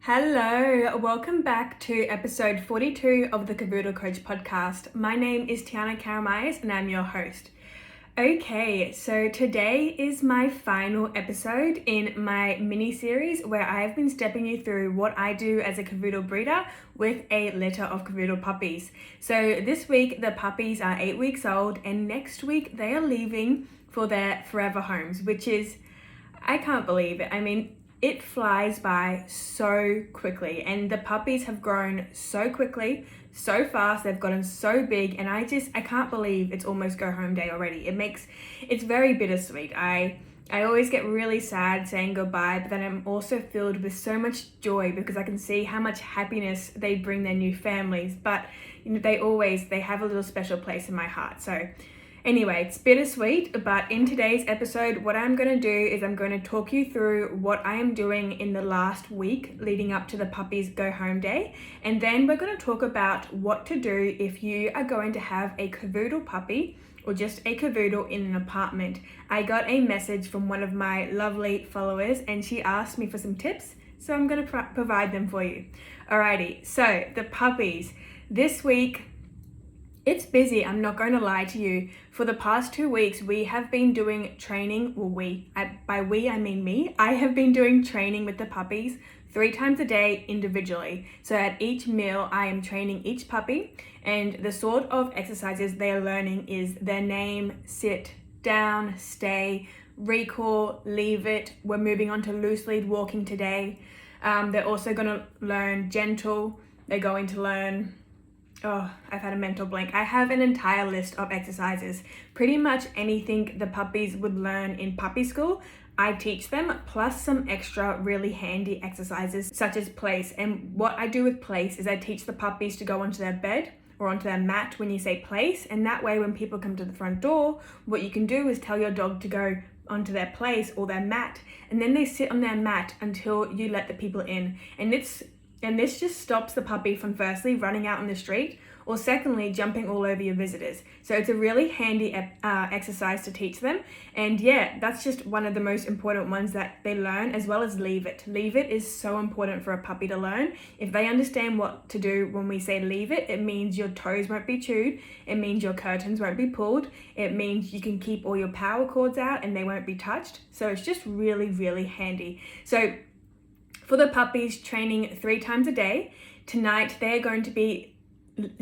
Hello, welcome back to episode 42 of the Cavoodle Coach podcast. My name is Tiana Karamais and I'm your host. Okay, so today is my final episode in my mini-series where I've been stepping you through what I do as a Cavoodle breeder with a litter of Cavoodle puppies. So this week the puppies are 8 weeks old and next week they are leaving for their forever homes, which is, I can't believe it. I mean, it flies by so quickly and the puppies have grown so quickly, so fast, they've gotten so big and I can't believe it's almost go home day already. It's very bittersweet. I always get really sad saying goodbye, but then I'm also filled with so much joy because I can see how much happiness they bring their new families, but they have a little special place in my heart. So anyway, it's bittersweet, but in today's episode, what I'm going to do is I'm going to talk you through what I am doing in the last week leading up to the puppies go home day. And then we're going to talk about what to do if you are going to have a Cavoodle puppy or just a Cavoodle in an apartment. I got a message from one of my lovely followers and she asked me for some tips, so I'm going to provide them for you. Alrighty, so the puppies. This week, it's busy, I'm not going to lie to you. For the past 2 weeks, we have been doing training, by we I mean me. I have been doing training with the puppies 3 times a day individually. So at each meal, I am training each puppy and the sort of exercises they are learning is their name, sit, down, stay, recall, leave it. We're moving on to loose lead walking today. They're also going to learn gentle. They're going to learn I've had a mental blank. I have an entire list of exercises. Pretty much anything the puppies would learn in puppy school, I teach them, plus some extra really handy exercises such as place. And what I do with place is I teach the puppies to go onto their bed or onto their mat when you say place. And that way when people come to the front door, what you can do is tell your dog to go onto their place or their mat. And then they sit on their mat until you let the people in. And this just stops the puppy from firstly running out on the street or secondly jumping all over your visitors. So it's a really handy exercise to teach them. And yeah, that's just one of the most important ones that they learn, as well as leave it. Leave it is so important for a puppy to learn. If they understand what to do when we say leave it, it means your toes won't be chewed. It means your curtains won't be pulled. It means you can keep all your power cords out and they won't be touched. So it's just really, really handy. So for the puppies, training 3 times a day. Tonight, they're going to be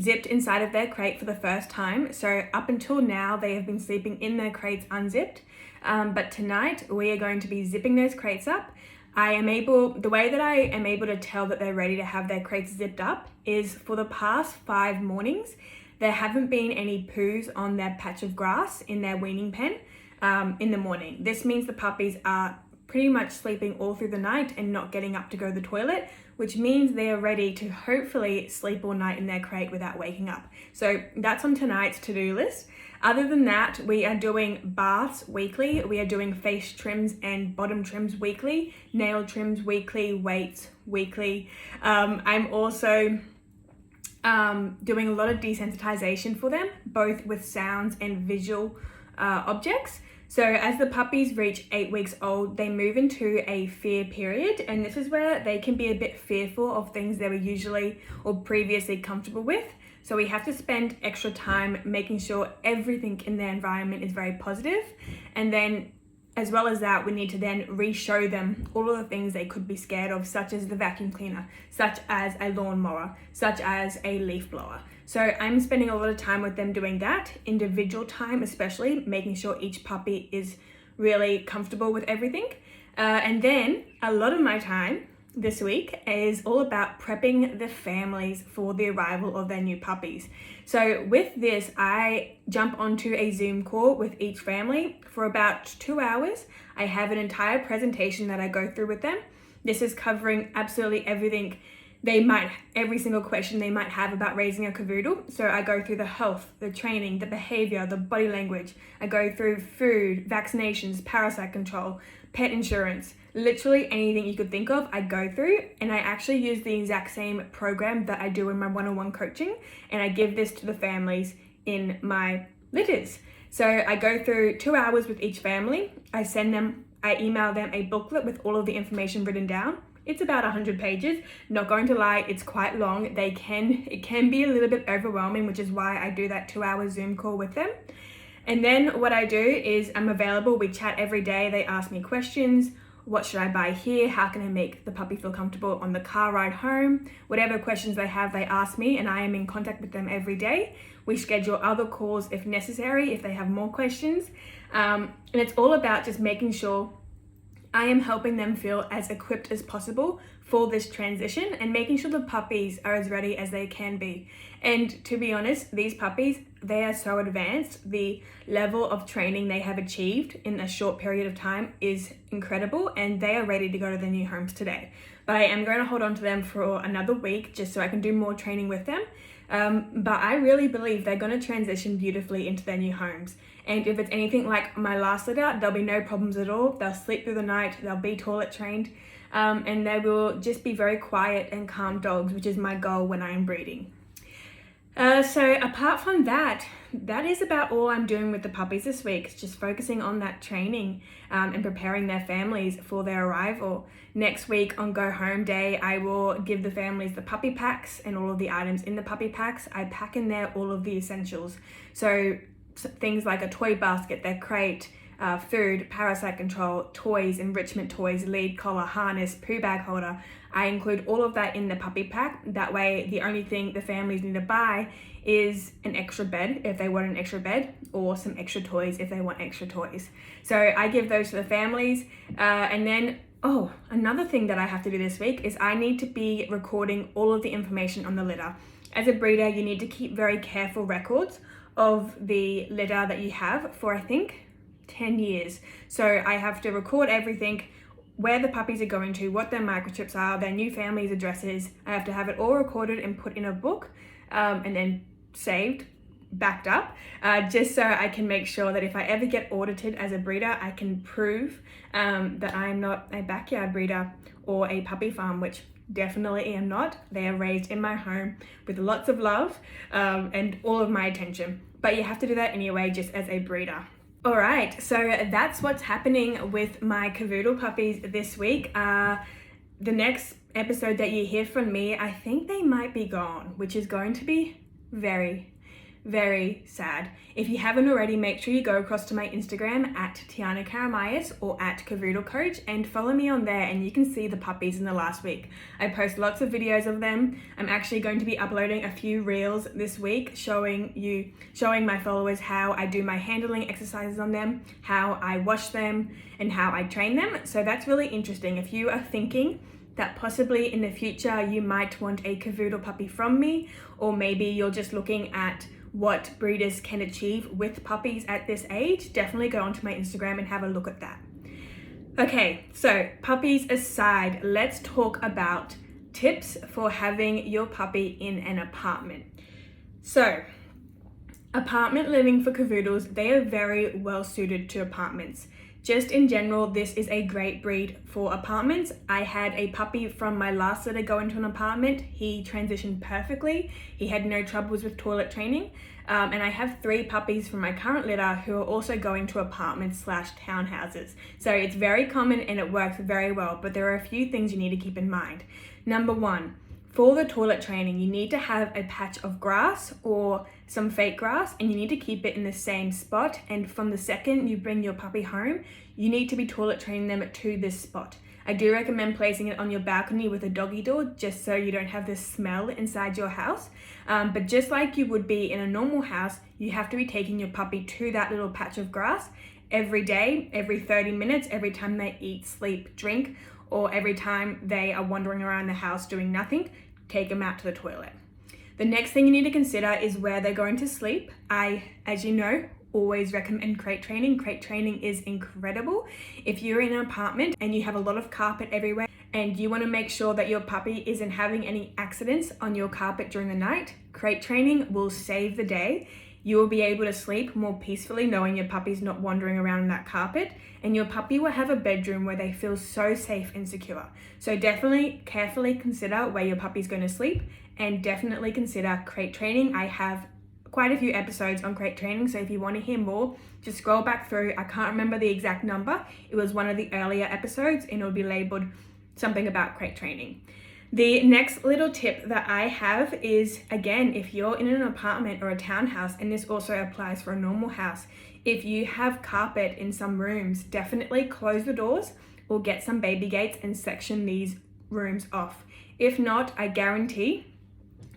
zipped inside of their crate for the first time. So up until now, they have been sleeping in their crates unzipped. But tonight, we are going to be zipping those crates up. The way that I am able to tell that they're ready to have their crates zipped up is for the past 5 mornings, there haven't been any poos on their patch of grass in their weaning pen in the morning. This means the puppies are pretty much sleeping all through the night and not getting up to go to the toilet, which means they are ready to hopefully sleep all night in their crate without waking up. So that's on tonight's to-do list. Other than that, we are doing baths weekly. We are doing face trims and bottom trims weekly, nail trims weekly, weights weekly. I'm also doing a lot of desensitization for them, both with sounds and visual objects. So as the puppies reach 8 weeks old, they move into a fear period. And this is where they can be a bit fearful of things they were usually or previously comfortable with. So we have to spend extra time making sure everything in their environment is very positive. And then as well as that, we need to then re-show them all of the things they could be scared of, such as the vacuum cleaner, such as a lawnmower, such as a leaf blower. So I'm spending a lot of time with them doing that, individual time especially, making sure each puppy is really comfortable with everything. And then a lot of my time this week is all about prepping the families for the arrival of their new puppies. So with this, I jump onto a Zoom call with each family for about 2 hours. I have an entire presentation that I go through with them. This is covering absolutely everything every single question they might have about raising a Cavoodle. So I go through the health, the training, the behavior, the body language. I go through food, vaccinations, parasite control, pet insurance, literally anything you could think of, I go through. And I actually use the exact same program that I do in my one-on-one coaching. And I give this to the families in my litters. So I go through 2 hours with each family. I email them a booklet with all of the information written down. It's about 100 pages. Not going to lie, it's quite long. It can be a little bit overwhelming, which is why I do that 2-hour Zoom call with them. And then what I do is I'm available. We chat every day. They ask me questions. What should I buy here? How can I make the puppy feel comfortable on the car ride home? Whatever questions they have, they ask me, and I am in contact with them every day. We schedule other calls if necessary, if they have more questions. And it's all about just making sure I am helping them feel as equipped as possible for this transition and making sure the puppies are as ready as they can be. And to be honest, these puppies, they are so advanced. The level of training they have achieved in a short period of time is incredible, and they are ready to go to their new homes today. But I am going to hold on to them for another week just so I can do more training with them. But I really believe they're going to transition beautifully into their new homes. And if it's anything like my last litter, there'll be no problems at all. They'll sleep through the night, they'll be toilet trained, and they will just be very quiet and calm dogs, which is my goal when I am breeding. So apart from that, that is about all I'm doing with the puppies this week. It's just focusing on that training and preparing their families for their arrival. Next week on Go Home Day, I will give the families the puppy packs and all of the items in the puppy packs. I pack in there all of the essentials. So things like a toy basket, their crate, food, parasite control, toys, enrichment toys, lead collar, harness, poo bag holder. I include all of that in the puppy pack. That way, the only thing the families need to buy is an extra bed if they want an extra bed, or some extra toys if they want extra toys. So I give those to the families. And then, another thing that I have to do this week is I need to be recording all of the information on the litter. As a breeder, you need to keep very careful records of the litter that you have for, I think, 10 years. So I have to record everything, where the puppies are going to, what their microchips are, their new family's addresses. I have to have it all recorded and put in a book, and then saved, backed up, just so I can make sure that if I ever get audited as a breeder, I can prove that I'm not a backyard breeder or a puppy farm, which definitely am not. They are raised in my home with lots of love and all of my attention. But you have to do that anyway, just as a breeder. All right, so that's what's happening with my Cavoodle puppies this week. The next episode that you hear from me, I think they might be gone, which is going to be very, very sad. If you haven't already, make sure you go across to my Instagram at Tiana Karamayas or at Cavoodle Coach and follow me on there, and you can see the puppies in the last week. I post lots of videos of them. I'm actually going to be uploading a few reels this week showing my followers how I do my handling exercises on them, how I wash them, and how I train them. So that's really interesting. If you are thinking that possibly in the future you might want a Cavoodle puppy from me, or maybe you're just looking at what breeders can achieve with puppies at this age, definitely go onto my Instagram and have a look at that. Okay, so puppies aside, let's talk about tips for having your puppy in an apartment. So, apartment living for Cavoodles, they are very well suited to apartments. Just in general, this is a great breed for apartments. I had a puppy from my last litter go into an apartment. He transitioned perfectly. He had no troubles with toilet training. And I have 3 puppies from my current litter who are also going to apartments/townhouses. So it's very common and it works very well, but there are a few things you need to keep in mind. Number 1, for the toilet training, you need to have a patch of grass or some fake grass, and you need to keep it in the same spot. And from the second you bring your puppy home, you need to be toilet training them to this spot. I do recommend placing it on your balcony with a doggy door, just so you don't have this smell inside your house. But just like you would be in a normal house, you have to be taking your puppy to that little patch of grass every day, every 30 minutes, every time they eat, sleep, drink, or every time they are wandering around the house doing nothing. Take them out to the toilet. The next thing you need to consider is where they're going to sleep. I, as you know, always recommend crate training. Crate training is incredible. If you're in an apartment and you have a lot of carpet everywhere and you want to make sure that your puppy isn't having any accidents on your carpet during the night, crate training will save the day. You will be able to sleep more peacefully knowing your puppy's not wandering around on that carpet, and your puppy will have a bedroom where they feel so safe and secure. So definitely carefully consider where your puppy's going to sleep, and definitely consider crate training. I have quite a few episodes on crate training, so if you want to hear more, just scroll back through. I can't remember the exact number. It was one of the earlier episodes and it'll be labeled something about crate training. The next little tip that I have is, again, if you're in an apartment or a townhouse, and this also applies for a normal house, if you have carpet in some rooms, definitely close the doors or get some baby gates and section these rooms off. If not, I guarantee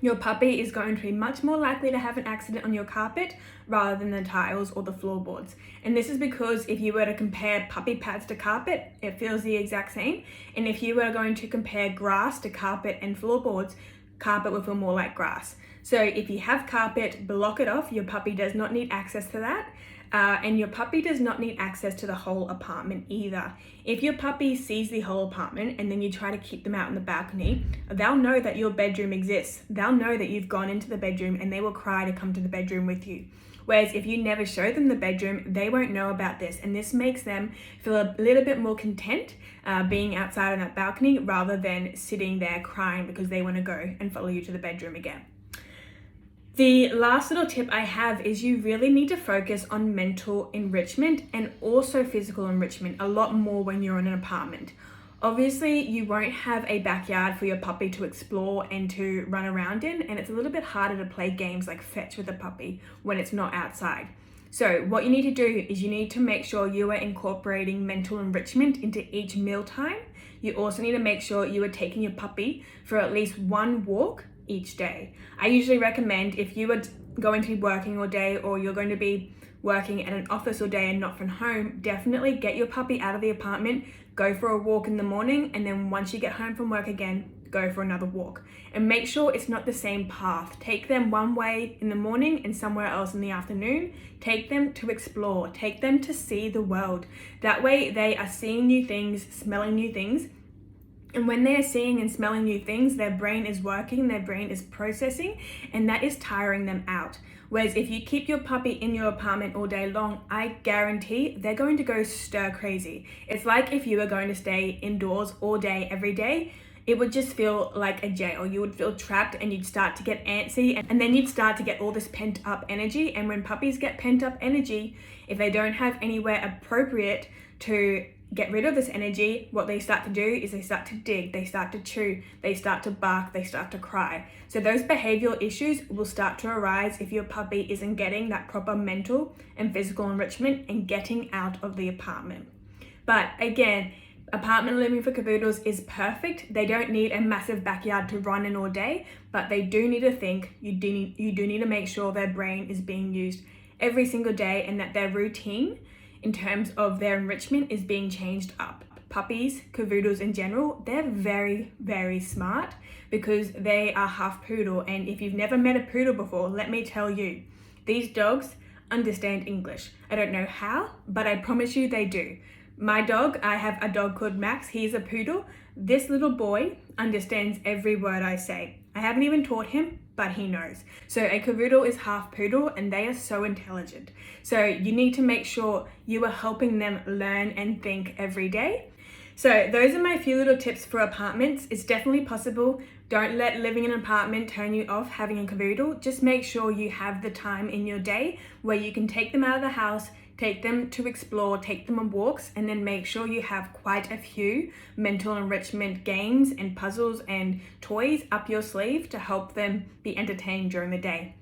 your puppy is going to be much more likely to have an accident on your carpet rather than the tiles or the floorboards. And this is because if you were to compare puppy pads to carpet, it feels the exact same. And if you were going to compare grass to carpet and floorboards, carpet will feel more like grass. So if you have carpet, block it off. Your puppy does not need access to that. And your puppy does not need access to the whole apartment either. If your puppy sees the whole apartment and then you try to keep them out on the balcony, they'll know that your bedroom exists. They'll know that you've gone into the bedroom and they will cry to come to the bedroom with you. Whereas if you never show them the bedroom, they won't know about this. And this makes them feel a little bit more content being outside on that balcony rather than sitting there crying because they want to go and follow you to the bedroom again. The last little tip I have is you really need to focus on mental enrichment and also physical enrichment a lot more when you're in an apartment. Obviously, you won't have a backyard for your puppy to explore and to run around in, and it's a little bit harder to play games like fetch with a puppy when it's not outside. So what you need to do is you need to make sure you are incorporating mental enrichment into each mealtime. You also need to make sure you are taking your puppy for at least one walk each day. I usually recommend if you are going to be working all day or you're going to be working at an office all day and not from home, definitely get your puppy out of the apartment, go for a walk in the morning, and then once you get home from work again, go for another walk. And make sure it's not the same path. Take them one way in the morning and somewhere else in the afternoon. Take them to explore. Take them to see the world. That way they are seeing new things, smelling new things. And when they're seeing and smelling new things, their brain is working, their brain is processing, and that is tiring them out. Whereas if you keep your puppy in your apartment all day long, I guarantee they're going to go stir crazy. It's like if you were going to stay indoors all day, every day, it would just feel like a jail. You would feel trapped and you'd start to get antsy, and then you'd start to get all this pent up energy. And when puppies get pent up energy, if they don't have anywhere appropriate to get rid of this energy, what they start to do is they start to dig, they start to chew, they start to bark, they start to cry. So those behavioral issues will start to arise if your puppy isn't getting that proper mental and physical enrichment and getting out of the apartment. But again, apartment living for cavoodles is perfect. They don't need a massive backyard to run in all day, but they do need to think. You do need to make sure their brain is being used every single day and that their routine in terms of their enrichment is being changed up. Puppies, cavoodles in general, they're very, very smart because they are half poodle. And if you've never met a poodle before, let me tell you, these dogs understand English. I don't know how, but I promise you they do. My dog, I have a dog called Max, he's a poodle. This little boy understands every word I say. I haven't even taught him, but he knows. So a cavoodle is half poodle and they are so intelligent. So you need to make sure you are helping them learn and think every day. So those are my few little tips for apartments. It's definitely possible. Don't let living in an apartment turn you off having a cavoodle. Just make sure you have the time in your day where you can take them out of the house, take them to explore, take them on walks, and then make sure you have quite a few mental enrichment games and puzzles and toys up your sleeve to help them be entertained during the day.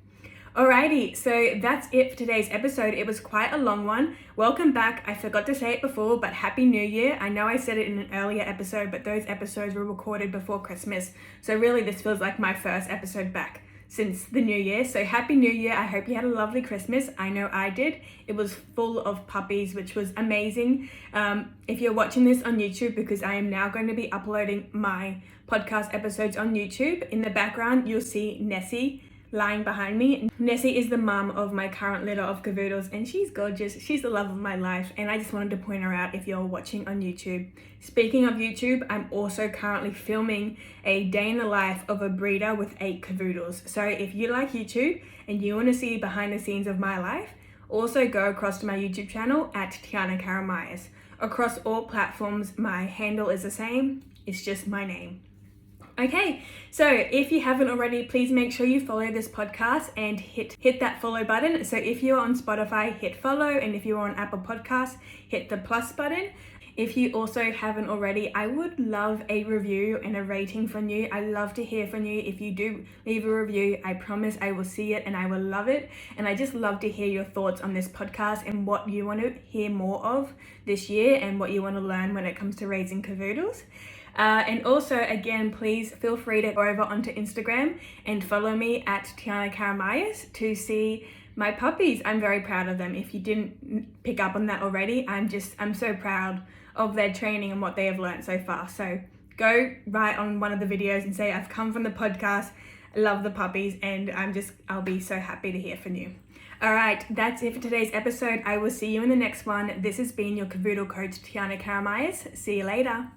Alrighty, so that's it for today's episode. It was quite a long one. Welcome back. I forgot to say it before, but Happy New Year. I know I said it in an earlier episode, but those episodes were recorded before Christmas. So really this feels like my first episode back since the new year. So Happy New Year. I hope you had a lovely Christmas. I know I did. It was full of puppies, which was amazing. If you're watching this on YouTube, because I am now going to be uploading my podcast episodes on YouTube, in the background, you'll see Nessie lying behind me. Nessie is the mum of my current litter of cavoodles and she's gorgeous. She's the love of my life and I just wanted to point her out if you're watching on YouTube. Speaking of YouTube, I'm also currently filming a day in the life of a breeder with 8 cavoodles. So if you like YouTube and you want to see behind the scenes of my life, also go across to my YouTube channel at Tiana Karamais. Across all platforms, my handle is the same. It's just my name. Okay, so if you haven't already, please make sure you follow this podcast and hit that follow button. So if you're on Spotify, hit follow, and if you're on Apple Podcasts, hit the plus button. If you also haven't already, I would love a review and a rating from you. I love to hear from you. If you do leave a review, I promise I will see it and I will love it. And I just love to hear your thoughts on this podcast and what you want to hear more of this year and what you want to learn when it comes to raising cavoodles. And also, again, please feel free to go over onto Instagram and follow me at Tiana Karamayas to see my puppies. I'm very proud of them. If you didn't pick up on that already, I'm so proud of their training and what they have learned so far. So go write on one of the videos and say, I've come from the podcast, I love the puppies, and I'll be so happy to hear from you. All right, that's it for today's episode. I will see you in the next one. This has been your Cavoodle coach, Tiana Karamayas. See you later.